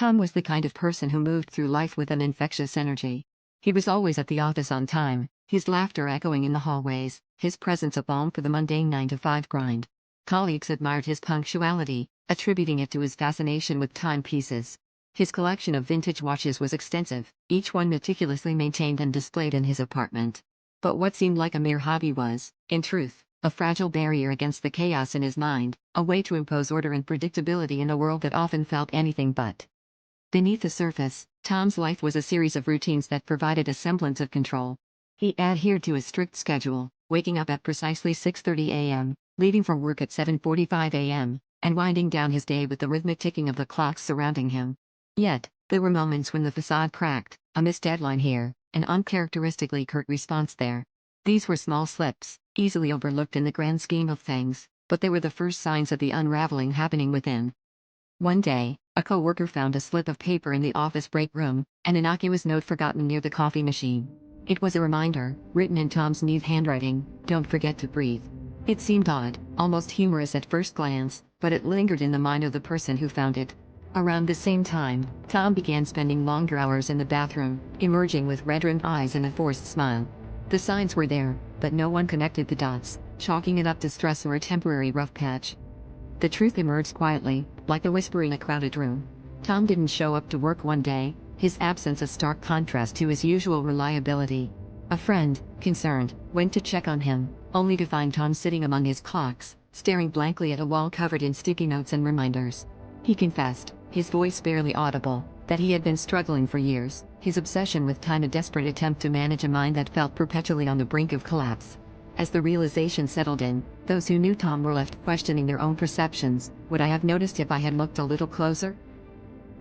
Tom was the kind of person who moved through life with an infectious energy. He was always at the office on time, his laughter echoing in the hallways, his presence a balm for the mundane 9-to-5 grind. Colleagues admired his punctuality, attributing it to his fascination with timepieces. His collection of vintage watches was extensive, each one meticulously maintained and displayed in his apartment. But what seemed like a mere hobby was, in truth, a fragile barrier against the chaos in his mind, a way to impose order and predictability in a world that often felt anything but. Beneath the surface, Tom's life was a series of routines that provided a semblance of control. He adhered to a strict schedule, waking up at precisely 6:30 a.m., leaving for work at 7:45 a.m., and winding down his day with the rhythmic ticking of the clocks surrounding him. Yet, there were moments when the facade cracked, a missed deadline here, an uncharacteristically curt response there. These were small slips, easily overlooked in the grand scheme of things, but they were the first signs of the unraveling happening within. One day, a co-worker found a slip of paper in the office break room, an innocuous note forgotten near the coffee machine. It was a reminder, written in Tom's neat handwriting, "Don't forget to breathe." It seemed odd, almost humorous at first glance, but it lingered in the mind of the person who found it. Around the same time, Tom began spending longer hours in the bathroom, emerging with red-rimmed eyes and a forced smile. The signs were there, but no one connected the dots, chalking it up to stress or a temporary rough patch. The truth emerged quietly, like a whisper in a crowded room. Tom didn't show up to work one day, his absence a stark contrast to his usual reliability. A friend, concerned, went to check on him, only to find Tom sitting among his clocks, staring blankly at a wall covered in sticky notes and reminders. He confessed, his voice barely audible, that he had been struggling for years, his obsession with time a desperate attempt to manage a mind that felt perpetually on the brink of collapse. As the realization settled in, those who knew Tom were left questioning their own perceptions. Would I have noticed if I had looked a little closer?